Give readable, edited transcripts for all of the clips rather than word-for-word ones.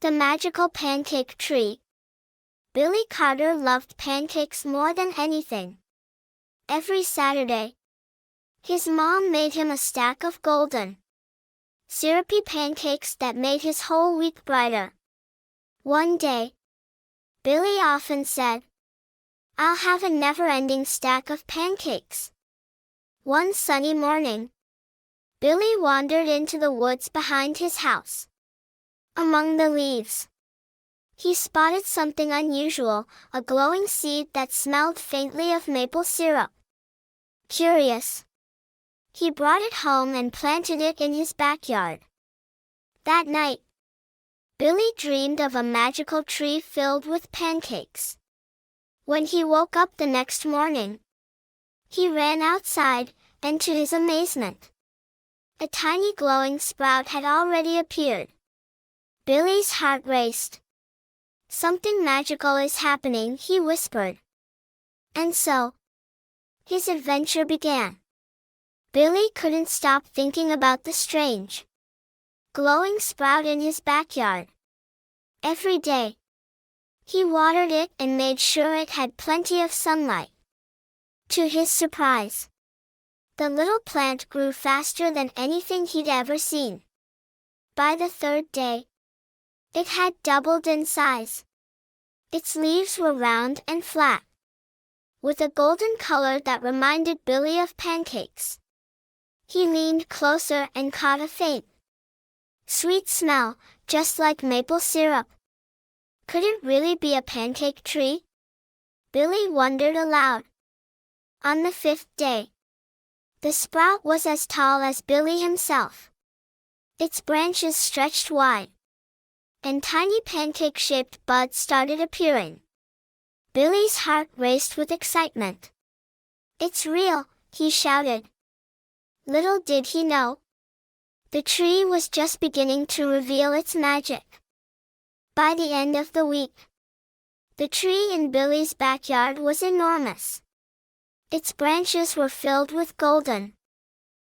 The Magical Pancake Tree. Billy Carter loved pancakes more than anything. Every Saturday, his mom made him a stack of golden, syrupy pancakes that made his whole week brighter. One day, Billy often said, "I'll have a never-ending stack of pancakes." One sunny morning, Billy wandered into the woods behind his house. Among the leaves, he spotted something unusual, a glowing seed that smelled faintly of maple syrup. Curious, he brought it home and planted it in his backyard. That night, Billy dreamed of a magical tree filled with pancakes. When he woke up the next morning, he ran outside, and to his amazement, a tiny glowing sprout had already appeared. Billy's heart raced. "Something magical is happening," he whispered. And so, his adventure began. Billy couldn't stop thinking about the strange, glowing sprout in his backyard. Every day, he watered it and made sure it had plenty of sunlight. To his surprise, the little plant grew faster than anything he'd ever seen. By the third day, it had doubled in size. Its leaves were round and flat, with a golden color that reminded Billy of pancakes. He leaned closer and caught a faint, sweet smell, just like maple syrup. Could it really be a pancake tree? Billy wondered aloud. On the fifth day, the sprout was as tall as Billy himself. Its branches stretched wide, and tiny pancake-shaped buds started appearing. Billy's heart raced with excitement. "It's real," he shouted. Little did he know, the tree was just beginning to reveal its magic. By the end of the week, the tree in Billy's backyard was enormous. Its branches were filled with golden,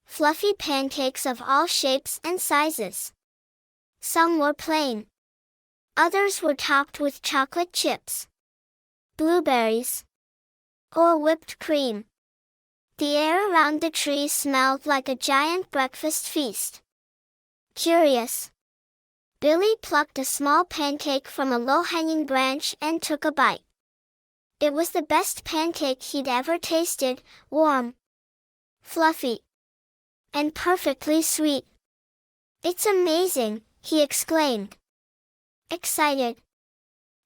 fluffy pancakes of all shapes and sizes. Some were plain. Others were topped with chocolate chips, blueberries, or whipped cream. The air around the tree smelled like a giant breakfast feast. Curious, Billy plucked a small pancake from a low-hanging branch and took a bite. It was the best pancake he'd ever tasted, warm, fluffy, and perfectly sweet. "It's amazing," he exclaimed. Excited,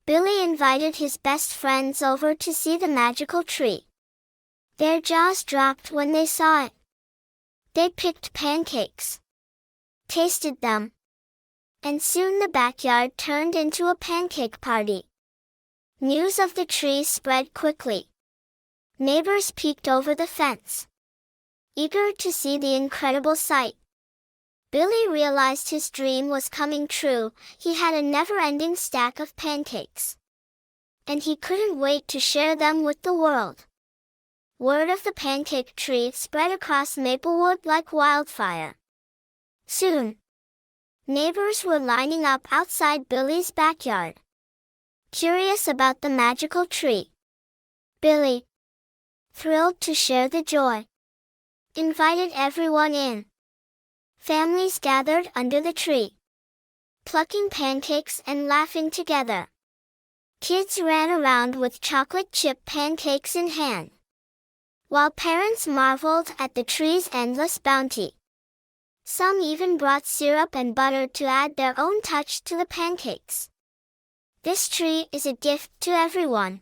Billy invited his best friends over to see the magical tree. Their jaws dropped when they saw it. They picked pancakes, tasted them, and soon the backyard turned into a pancake party. News of the tree spread quickly. Neighbors peeked over the fence, eager to see the incredible sight. Billy realized his dream was coming true. He had a never-ending stack of pancakes, and he couldn't wait to share them with the world. Word of the pancake tree spread across Maplewood like wildfire. Soon, neighbors were lining up outside Billy's backyard, curious about the magical tree. Billy, thrilled to share the joy, invited everyone in. Families gathered under the tree, plucking pancakes and laughing together. Kids ran around with chocolate chip pancakes in hand, while parents marveled at the tree's endless bounty. Some even brought syrup and butter to add their own touch to the pancakes. "This tree is a gift to everyone,"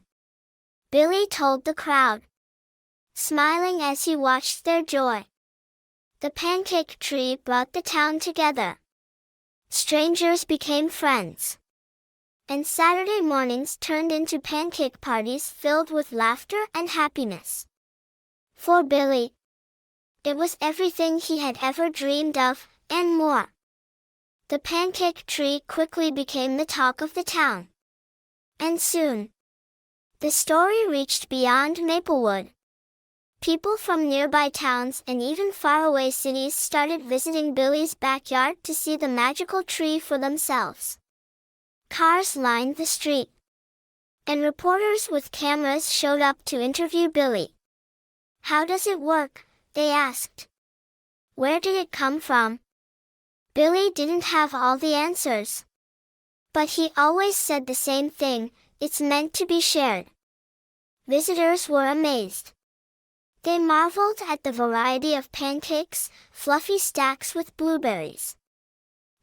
Billy told the crowd, smiling as he watched their joy. The pancake tree brought the town together. Strangers became friends, and Saturday mornings turned into pancake parties filled with laughter and happiness. For Billy, it was everything he had ever dreamed of, and more. The pancake tree quickly became the talk of the town. And soon, the story reached beyond Maplewood. People from nearby towns and even faraway cities started visiting Billy's backyard to see the magical tree for themselves. Cars lined the street, and reporters with cameras showed up to interview Billy. "How does it work?" they asked. "Where did it come from?" Billy didn't have all the answers. But he always said the same thing: it's meant to be shared. Visitors were amazed. They marveled at the variety of pancakes, fluffy stacks with blueberries,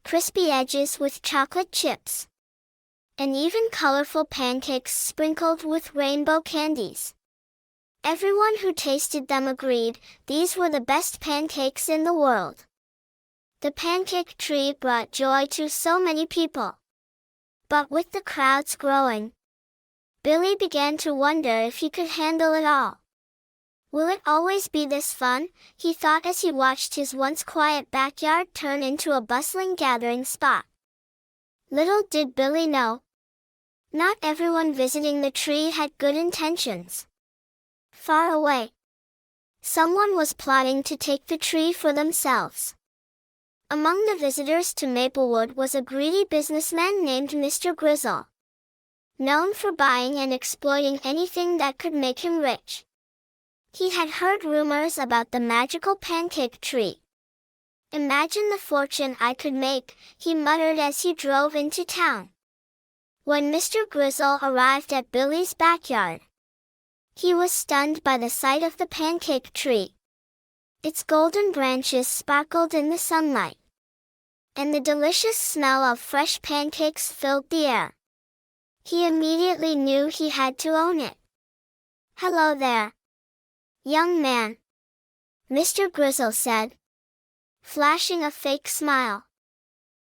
crispy edges with chocolate chips, and even colorful pancakes sprinkled with rainbow candies. Everyone who tasted them agreed these were the best pancakes in the world. The pancake tree brought joy to so many people. But with the crowds growing, Billy began to wonder if he could handle it all. Will it always be this fun? He thought as he watched his once quiet backyard turn into a bustling gathering spot. Little did Billy know, not everyone visiting the tree had good intentions. Far away, someone was plotting to take the tree for themselves. Among the visitors to Maplewood was a greedy businessman named Mr. Grizzle, known for buying and exploiting anything that could make him rich. He had heard rumors about the Magical Pancake Tree. "Imagine the fortune I could make," he muttered as he drove into town. When Mr. Grizzle arrived at Billy's backyard, he was stunned by the sight of the pancake tree. Its golden branches sparkled in the sunlight, and the delicious smell of fresh pancakes filled the air. He immediately knew he had to own it. "Hello there, young man," Mr. Grizzle said, flashing a fake smile.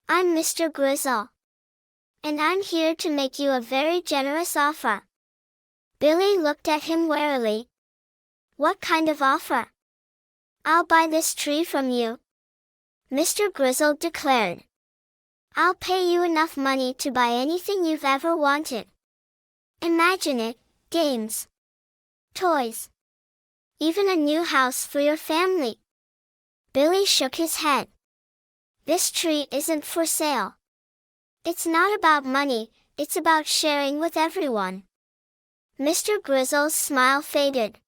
"I'm Mr. Grizzle, and I'm here to make you a very generous offer." Billy looked at him warily. "What kind of offer?" "I'll buy this tree from you," Mr. Grizzle declared. "I'll pay you enough money to buy anything you've ever wanted. Imagine it: games, toys, even a new house for your family." Billy shook his head. "This tree isn't for sale. It's not about money, it's about sharing with everyone." Mr. Grizzle's smile faded,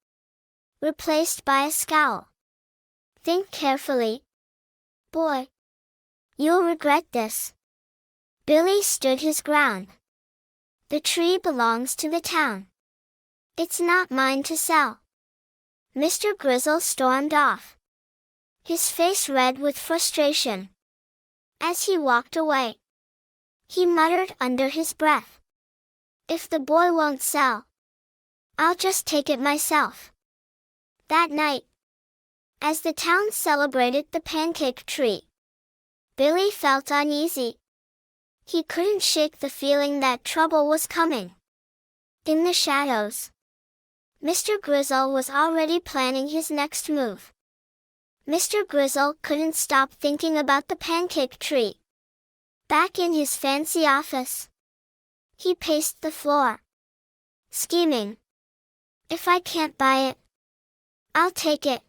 replaced by a scowl. "Think carefully, boy. You'll regret this." Billy stood his ground. "The tree belongs to the town. It's not mine to sell." Mr. Grizzle stormed off, his face red with frustration. As he walked away, he muttered under his breath, "If the boy won't sell, I'll just take it myself." That night, as the town celebrated the pancake tree, Billy felt uneasy. He couldn't shake the feeling that trouble was coming. In the shadows, Mr. Grizzle was already planning his next move. Mr. Grizzle couldn't stop thinking about the pancake tree. Back in his fancy office, he paced the floor, scheming. "If I can't buy it, I'll take it.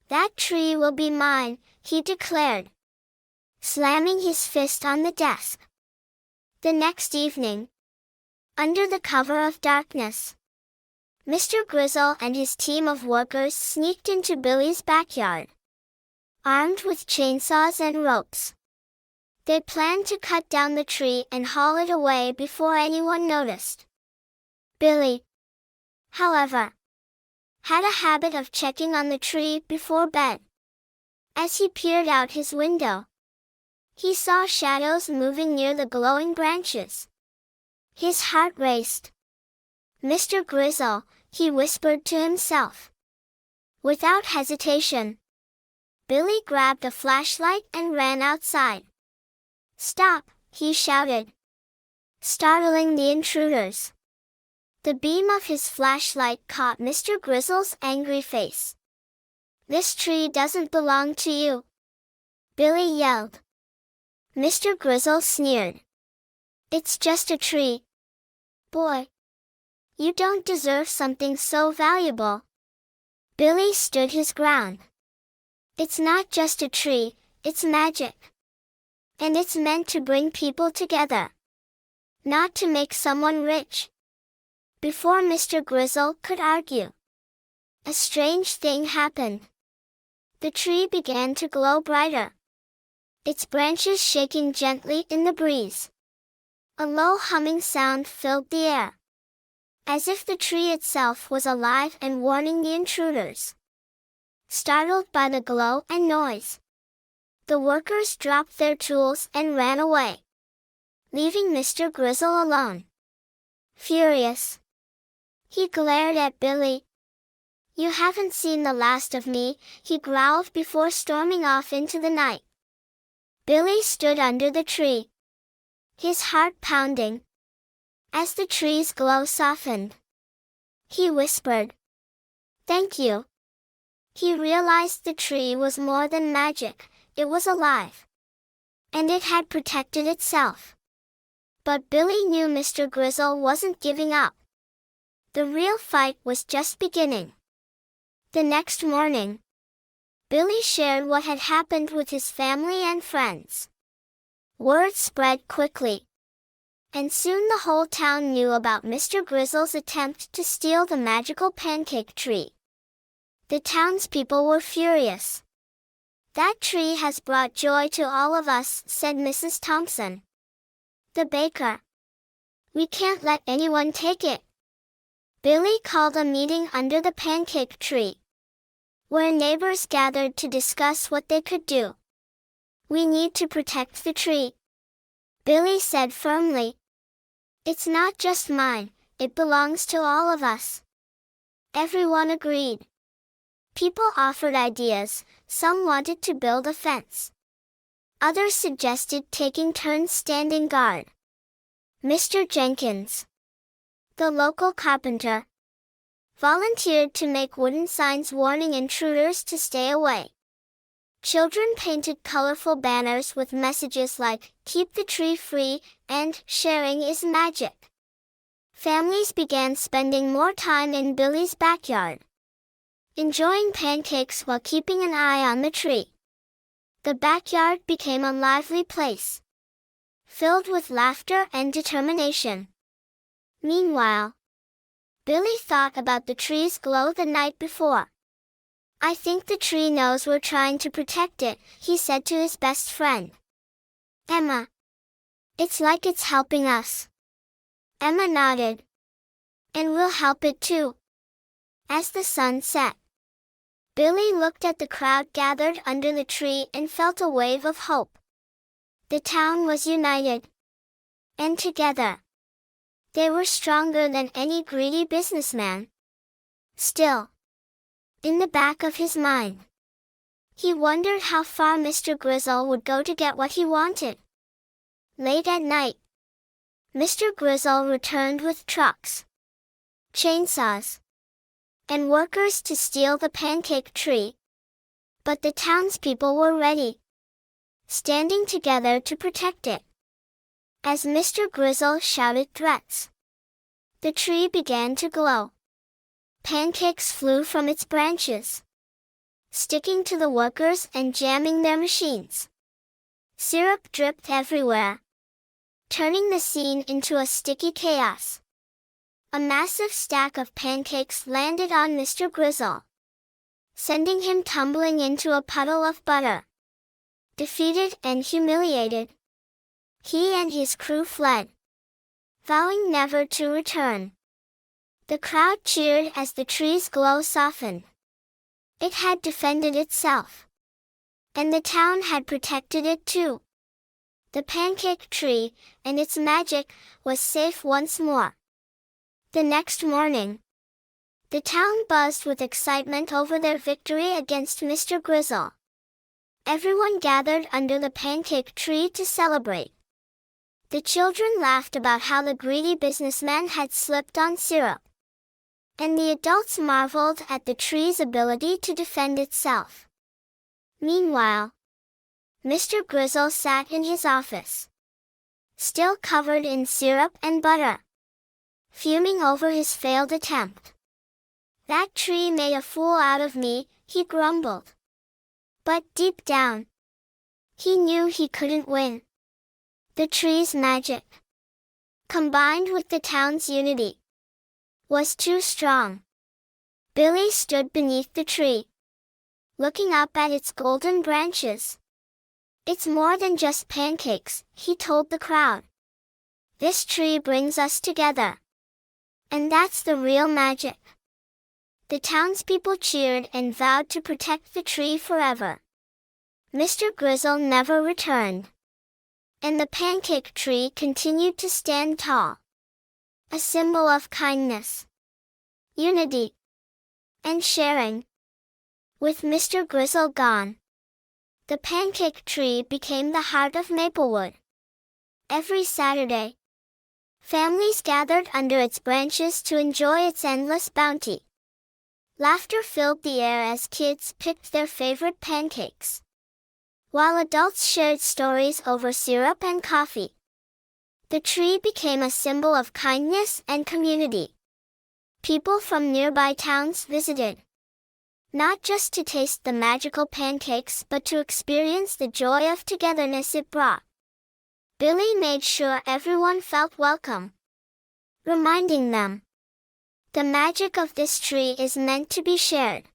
That tree will be mine," he declared, slamming his fist on the desk. The next evening, under the cover of darkness, Mr. Grizzle and his team of workers sneaked into Billy's backyard, armed with chainsaws and ropes. They planned to cut down the tree and haul it away before anyone noticed. Billy, however, had a habit of checking on the tree before bed. As he peered out his window, he saw shadows moving near the glowing branches. His heart raced. "Mr. Grizzle," he whispered to himself. Without hesitation, Billy grabbed a flashlight and ran outside. "Stop!" he shouted, startling the intruders. The beam of his flashlight caught Mr. Grizzle's angry face. "This tree doesn't belong to you," Billy yelled. Mr. Grizzle sneered. "It's just a tree, boy. You don't deserve something so valuable." Billy stood his ground. "It's not just a tree, it's magic. And it's meant to bring people together." not to make someone rich. Before Mr. Grizzle could argue, a strange thing happened. The tree began to glow brighter, its branches shaking gently in the breeze. A low humming sound filled the air, as if the tree itself was alive and warning the intruders. Startled by the glow and noise, the workers dropped their tools and ran away, leaving Mr. Grizzle alone. Furious, he glared at Billy. "You haven't seen the last of me," he growled before storming off into the night. Billy stood under the tree, his heart pounding. As the tree's glow softened, he whispered, "Thank you." He realized the tree was more than magic, it was alive, and it had protected itself. But Billy knew Mr. Grizzle wasn't giving up. The real fight was just beginning. The next morning, Billy shared what had happened with his family and friends. Word spread quickly, and soon the whole town knew about Mr. Grizzle's attempt to steal the magical pancake tree. The townspeople were furious. "That tree has brought joy to all of us," said Mrs. Thompson, the baker. "We can't let anyone take it." Billy called a meeting under the pancake tree, where neighbors gathered to discuss what they could do. "We need to protect the tree," Billy said firmly. "It's not just mine, it belongs to all of us." Everyone agreed. People offered ideas. Some wanted to build a fence. Others suggested taking turns standing guard. Mr. Jenkins, the local carpenter, volunteered to make wooden signs warning intruders to stay away. Children painted colorful banners with messages like, "Keep the tree free," and "Sharing is magic." Families began spending more time in Billy's backyard, enjoying pancakes while keeping an eye on the tree. The backyard became a lively place, filled with laughter and determination. Meanwhile, Billy thought about the tree's glow the night before. "I think the tree knows we're trying to protect it," he said to his best friend, Emma. "It's like it's helping us." Emma nodded. "And we'll help it too." As the sun set, Billy looked at the crowd gathered under the tree and felt a wave of hope. The town was united, and together, they were stronger than any greedy businessman. Still, in the back of his mind, he wondered how far Mr. Grizzle would go to get what he wanted. Late at night, Mr. Grizzle returned with trucks, chainsaws, and workers to steal the pancake tree. But the townspeople were ready, standing together to protect it. As Mr. Grizzle shouted threats, the tree began to glow. Pancakes flew from its branches, sticking to the workers and jamming their machines. Syrup dripped everywhere, turning the scene into a sticky chaos. A massive stack of pancakes landed on Mr. Grizzle, sending him tumbling into a puddle of butter. Defeated and humiliated, he and his crew fled, vowing never to return. The crowd cheered as the tree's glow softened. It had defended itself, and the town had protected it too. The pancake tree, and its magic, was safe once more. The next morning, the town buzzed with excitement over their victory against Mr. Grizzle. Everyone gathered under the pancake tree to celebrate. The children laughed about how the greedy businessman had slipped on syrup, and the adults marveled at the tree's ability to defend itself. Meanwhile, Mr. Grizzle sat in his office, still covered in syrup and butter, fuming over his failed attempt. "That tree made a fool out of me," he grumbled. But deep down, he knew he couldn't win. The tree's magic, combined with the town's unity, was too strong. Billy stood beneath the tree, looking up at its golden branches. "It's more than just pancakes," he told the crowd. "This tree brings us together. And that's the real magic." The townspeople cheered and vowed to protect the tree forever. Mr. Grizzle never returned, and the pancake tree continued to stand tall, a symbol of kindness, unity, and sharing. With Mr. Grizzle gone, the pancake tree became the heart of Maplewood. Every Saturday, families gathered under its branches to enjoy its endless bounty. Laughter filled the air as kids picked their favorite pancakes, while adults shared stories over syrup and coffee. The tree became a symbol of kindness and community. People from nearby towns visited, not just to taste the magical pancakes but to experience the joy of togetherness it brought. Billy made sure everyone felt welcome, reminding them, "The magic of this tree is meant to be shared."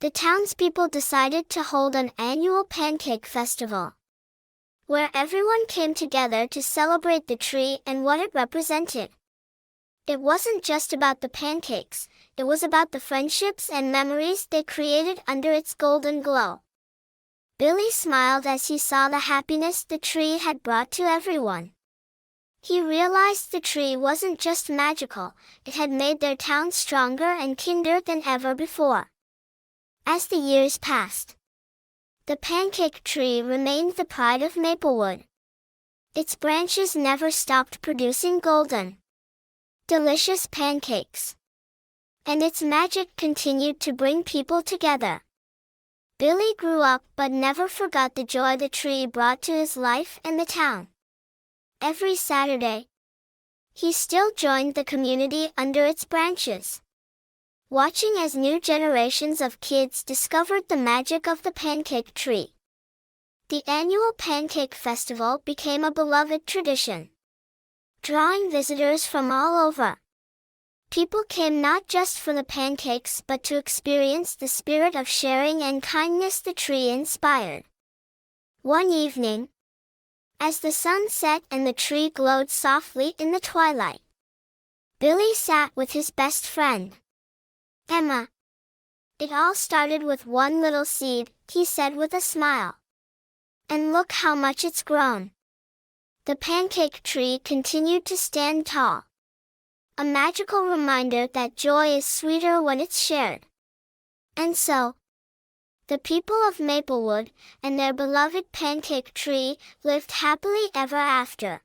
The townspeople decided to hold an annual pancake festival, where everyone came together to celebrate the tree and what it represented. It wasn't just about the pancakes, it was about the friendships and memories they created under its golden glow. Billy smiled as he saw the happiness the tree had brought to everyone. He realized the tree wasn't just magical, it had made their town stronger and kinder than ever before. As the years passed, the pancake tree remained the pride of Maplewood. Its branches never stopped producing golden, delicious pancakes, and its magic continued to bring people together. Billy grew up but never forgot the joy the tree brought to his life and the town. Every Saturday, he still joined the community under its branches, watching as new generations of kids discovered the magic of the pancake tree. The annual Pancake Festival became a beloved tradition, drawing visitors from all over. People came not just for the pancakes but to experience the spirit of sharing and kindness the tree inspired. One evening, as the sun set and the tree glowed softly in the twilight, Billy sat with his best friend, Emma. "It all started with one little seed," he said with a smile. "And look how much it's grown." The pancake tree continued to stand tall, a magical reminder that joy is sweeter when it's shared. And so, the people of Maplewood and their beloved pancake tree lived happily ever after.